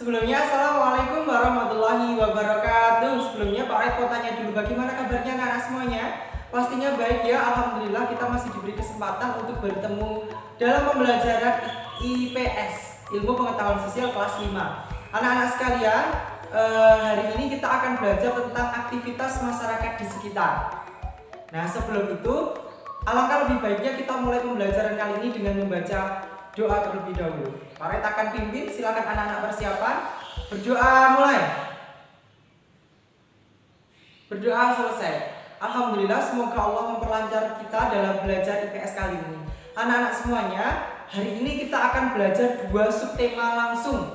Sebelumnya, Assalamualaikum warahmatullahi wabarakatuh. Sebelumnya, Pak Red mau tanya dulu bagaimana kabarnya anak-anak semuanya? Pastinya baik ya, Alhamdulillah kita masih diberi kesempatan untuk bertemu dalam pembelajaran IPS, Ilmu Pengetahuan Sosial kelas 5. Anak-anak sekalian, hari ini kita akan belajar tentang aktivitas masyarakat di sekitar. Nah, sebelum itu, alangkah lebih baiknya kita mulai pembelajaran kali ini dengan membaca doa terlebih dahulu. Pak Red akan pimpin, silakan anak-anak persiapan. Berdoa mulai. Berdoa selesai. Alhamdulillah, semoga Allah memperlancar kita dalam belajar IPS kali ini. Anak-anak semuanya, hari ini kita akan belajar dua subtema langsung,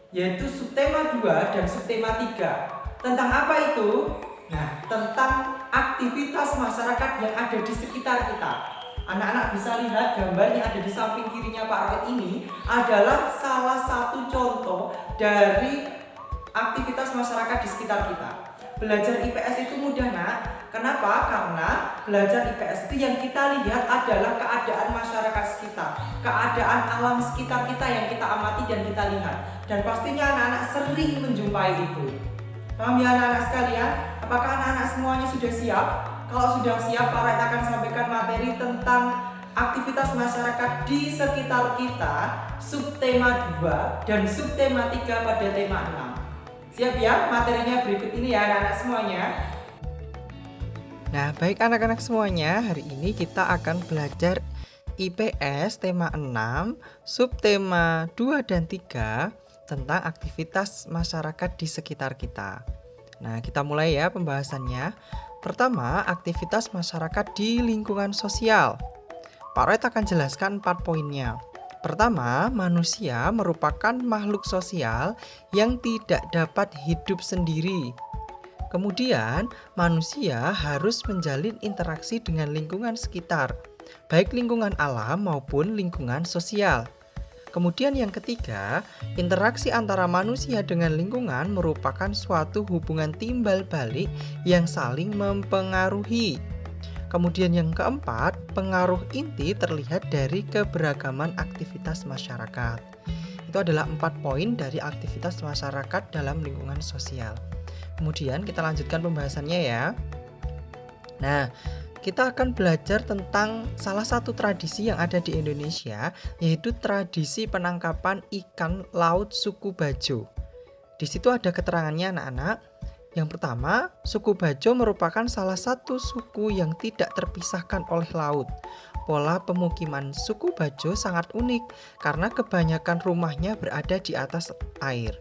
yaitu subtema 2 dan subtema 3. Tentang apa itu? Nah, tentang aktivitas masyarakat yang ada di sekitar kita. Anak-anak bisa lihat gambar yang ada di samping kirinya Pak Red ini adalah salah satu contoh dari aktivitas masyarakat di sekitar kita. Belajar IPS itu mudah, nak. Kenapa? Karena belajar IPS itu yang kita lihat adalah keadaan masyarakat sekitar, keadaan alam sekitar kita yang kita amati dan kita lihat. Dan pastinya anak-anak sering menjumpai itu. Paham ya anak-anak sekalian? Apakah anak-anak semuanya sudah siap? Kalau sudah siap, Pak Red akan sampaikan materi tentang aktivitas masyarakat di sekitar kita, subtema 2 dan subtema 3 pada tema 6. Siap ya? Materinya berikut ini ya anak-anak semuanya. Nah, baik anak-anak semuanya, hari ini kita akan belajar IPS tema 6, subtema 2 dan 3 tentang aktivitas masyarakat di sekitar kita. Nah, kita mulai ya pembahasannya. Pertama, aktivitas masyarakat di lingkungan sosial. Pak Red akan jelaskan 4 poinnya. Pertama, manusia merupakan makhluk sosial yang tidak dapat hidup sendiri. Kemudian, manusia harus menjalin interaksi dengan lingkungan sekitar, baik lingkungan alam maupun lingkungan sosial. Kemudian yang ketiga, interaksi antara manusia dengan lingkungan merupakan suatu hubungan timbal balik yang saling mempengaruhi. Kemudian yang keempat, pengaruh inti terlihat dari keberagaman aktivitas masyarakat. Itu adalah 4 poin dari aktivitas masyarakat dalam lingkungan sosial. Kemudian kita lanjutkan pembahasannya ya. Nah, kita akan belajar tentang salah satu tradisi yang ada di Indonesia, yaitu tradisi penangkapan ikan laut suku Bajo. Di situ ada keterangannya anak-anak. Yang pertama, suku Bajo merupakan salah satu suku yang tidak terpisahkan oleh laut. Pola pemukiman suku Bajo sangat unik karena kebanyakan rumahnya berada di atas air.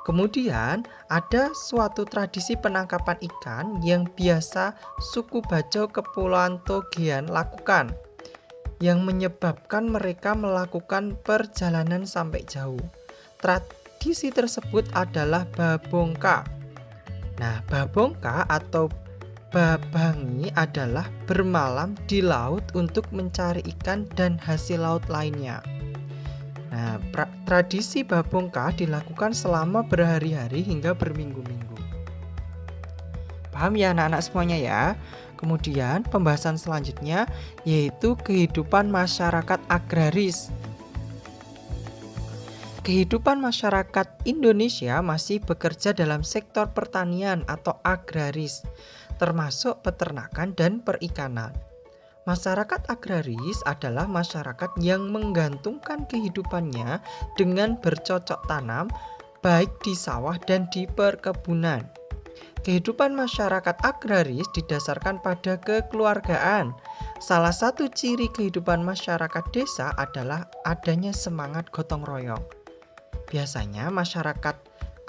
Kemudian ada suatu tradisi penangkapan ikan yang biasa suku Bajo Kepulauan Togean lakukan, yang menyebabkan mereka melakukan perjalanan sampai jauh. Tradisi tersebut adalah babongka. Nah, babongka atau babangi adalah bermalam di laut untuk mencari ikan dan hasil laut lainnya. Nah, tradisi babongka dilakukan selama berhari-hari hingga berminggu-minggu. Paham ya anak-anak semuanya ya? Kemudian pembahasan selanjutnya yaitu kehidupan masyarakat agraris. Kehidupan masyarakat Indonesia masih bekerja dalam sektor pertanian atau agraris, termasuk peternakan dan perikanan. Masyarakat agraris adalah masyarakat yang menggantungkan kehidupannya dengan bercocok tanam, baik di sawah dan di perkebunan. Kehidupan masyarakat agraris didasarkan pada kekeluargaan. Salah satu ciri kehidupan masyarakat desa adalah adanya semangat gotong royong. Biasanya masyarakat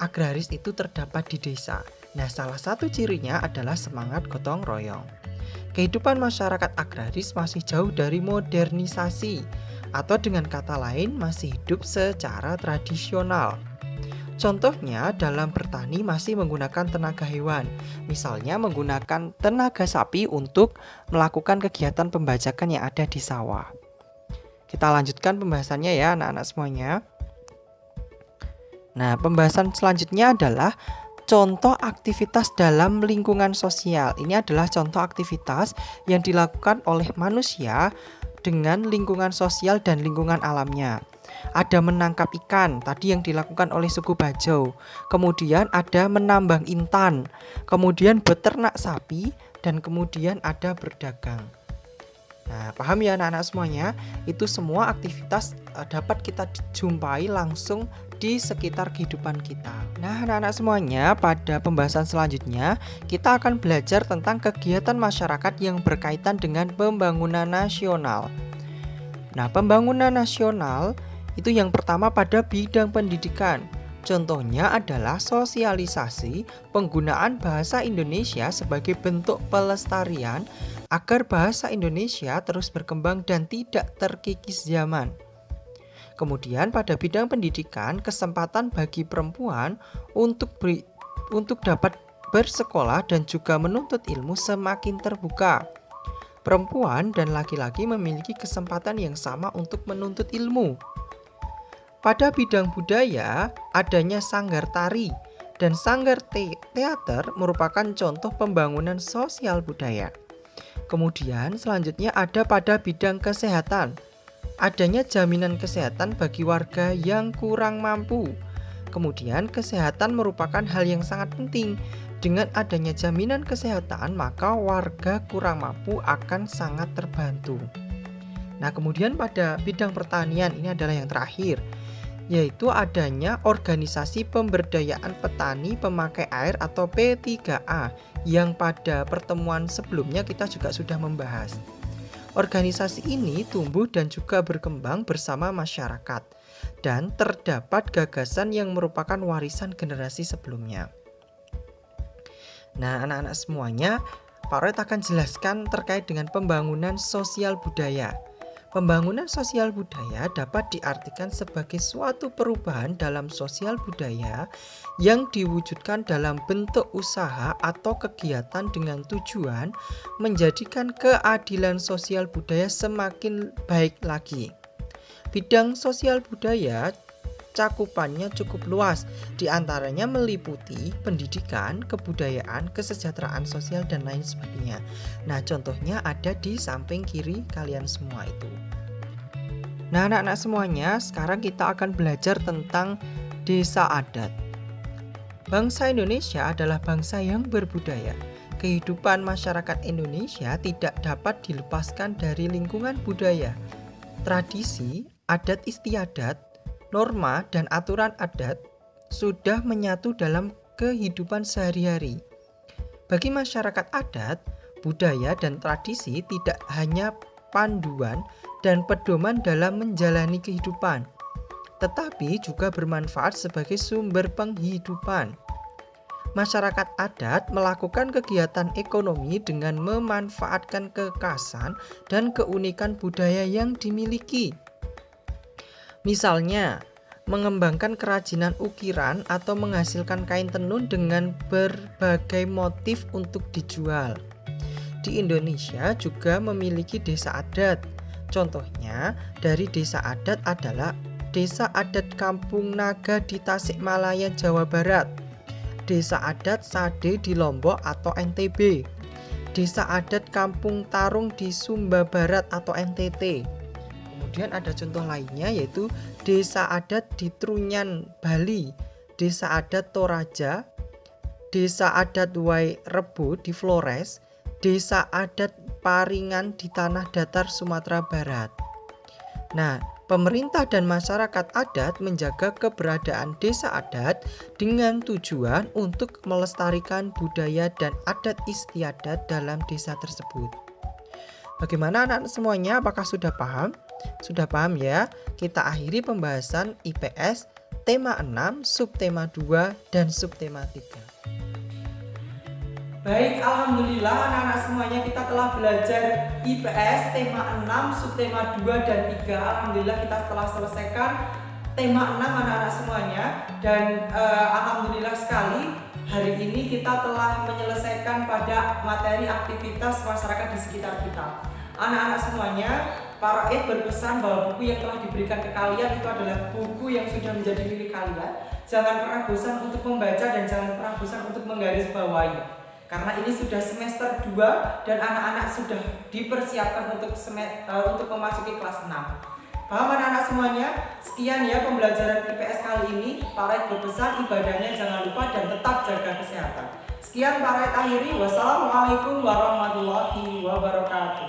agraris itu terdapat di desa. Nah, salah satu cirinya adalah semangat gotong royong. Kehidupan masyarakat agraris masih jauh dari modernisasi, atau dengan kata lain masih hidup secara tradisional. Contohnya dalam bertani masih menggunakan tenaga hewan, misalnya menggunakan tenaga sapi untuk melakukan kegiatan pembajakan yang ada di sawah. Kita lanjutkan pembahasannya ya anak-anak semuanya. Nah, pembahasan selanjutnya adalah contoh aktivitas dalam lingkungan sosial. Ini adalah contoh aktivitas yang dilakukan oleh manusia dengan lingkungan sosial dan lingkungan alamnya. Ada menangkap ikan, tadi yang dilakukan oleh suku Bajau. Kemudian ada menambang intan, kemudian beternak sapi, dan kemudian ada berdagang. Nah, paham ya anak-anak semuanya? Itu semua aktivitas dapat kita jumpai langsung di sekitar kehidupan kita. Nah, anak-anak semuanya, pada pembahasan selanjutnya kita akan belajar tentang kegiatan masyarakat yang berkaitan dengan pembangunan nasional. Nah, pembangunan nasional itu yang pertama pada bidang pendidikan. Contohnya adalah sosialisasi penggunaan bahasa Indonesia sebagai bentuk pelestarian agar bahasa Indonesia terus berkembang dan tidak terkikis zaman. Kemudian pada bidang pendidikan, kesempatan bagi perempuan untuk dapat bersekolah dan juga menuntut ilmu semakin terbuka. Perempuan dan laki-laki memiliki kesempatan yang sama untuk menuntut ilmu. Pada bidang budaya, adanya sanggar tari dan sanggar teater merupakan contoh pembangunan sosial budaya. Kemudian selanjutnya ada pada bidang kesehatan. Adanya jaminan kesehatan bagi warga yang kurang mampu. Kemudian kesehatan merupakan hal yang sangat penting. Dengan adanya jaminan kesehatan, maka warga kurang mampu akan sangat terbantu. Nah, kemudian pada bidang pertanian, ini adalah yang terakhir, yaitu adanya organisasi pemberdayaan petani pemakai air atau P3A yang pada pertemuan sebelumnya kita juga sudah membahas. Organisasi ini tumbuh dan juga berkembang bersama masyarakat dan terdapat gagasan yang merupakan warisan generasi sebelumnya. Nah, anak-anak semuanya, Pak Roet akan jelaskan terkait dengan pembangunan sosial budaya. Pembangunan sosial budaya dapat diartikan sebagai suatu perubahan dalam sosial budaya yang diwujudkan dalam bentuk usaha atau kegiatan dengan tujuan menjadikan keadilan sosial budaya semakin baik lagi. Bidang sosial budaya cakupannya cukup luas, diantaranya meliputi pendidikan, kebudayaan, kesejahteraan sosial, dan lain sebagainya. Nah, contohnya ada di samping kiri kalian semua itu. Nah, anak-anak semuanya, sekarang kita akan belajar tentang desa adat. Bangsa Indonesia adalah bangsa yang berbudaya. Kehidupan masyarakat Indonesia tidak dapat dilepaskan dari lingkungan budaya. Tradisi, adat istiadat, norma dan aturan adat sudah menyatu dalam kehidupan sehari-hari. Bagi masyarakat adat, budaya dan tradisi tidak hanya panduan dan pedoman dalam menjalani kehidupan, tetapi juga bermanfaat sebagai sumber penghidupan. Masyarakat adat melakukan kegiatan ekonomi dengan memanfaatkan kekhasan dan keunikan budaya yang dimiliki. Misalnya, mengembangkan kerajinan ukiran atau menghasilkan kain tenun dengan berbagai motif untuk dijual. Di Indonesia juga memiliki desa adat. Contohnya, dari desa adat adalah Desa Adat Kampung Naga di Tasikmalaya, Jawa Barat, Desa Adat Sade di Lombok atau NTB, Desa Adat Kampung Tarung di Sumba Barat atau NTT. Kemudian ada contoh lainnya yaitu Desa Adat di Trunyan, Bali, Desa Adat Toraja, Desa Adat Wai Rebo di Flores, Desa Adat Paringan di Tanah Datar, Sumatera Barat. Nah, pemerintah dan masyarakat adat menjaga keberadaan desa adat dengan tujuan untuk melestarikan budaya dan adat istiadat dalam desa tersebut. Bagaimana anak-anak semuanya? Apakah sudah paham? Sudah paham ya? Kita akhiri pembahasan IPS tema 6, subtema 2, dan subtema 3. Baik, alhamdulillah anak-anak semuanya kita telah belajar IPS tema 6, subtema 2 dan 3. Alhamdulillah kita telah selesaikan tema 6 anak-anak semuanya dan alhamdulillah sekali hari ini kita telah menyelesaikan pada materi aktivitas masyarakat di sekitar kita. Anak-anak semuanya, Pak Roet berpesan bahwa buku yang telah diberikan ke kalian itu adalah buku yang sudah menjadi milik kalian. Jangan pernah bosan untuk membaca dan jangan pernah bosan untuk menggarisbawahi. Karena ini sudah semester 2 dan anak-anak sudah dipersiapkan untuk memasuki kelas 6. Paham anak-anak semuanya? Sekian ya pembelajaran IPS kali ini. Pak Raid berpesan ibadahnya jangan lupa dan tetap jaga kesehatan. Sekian Pak Raid akhiri. Wassalamualaikum warahmatullahi wabarakatuh.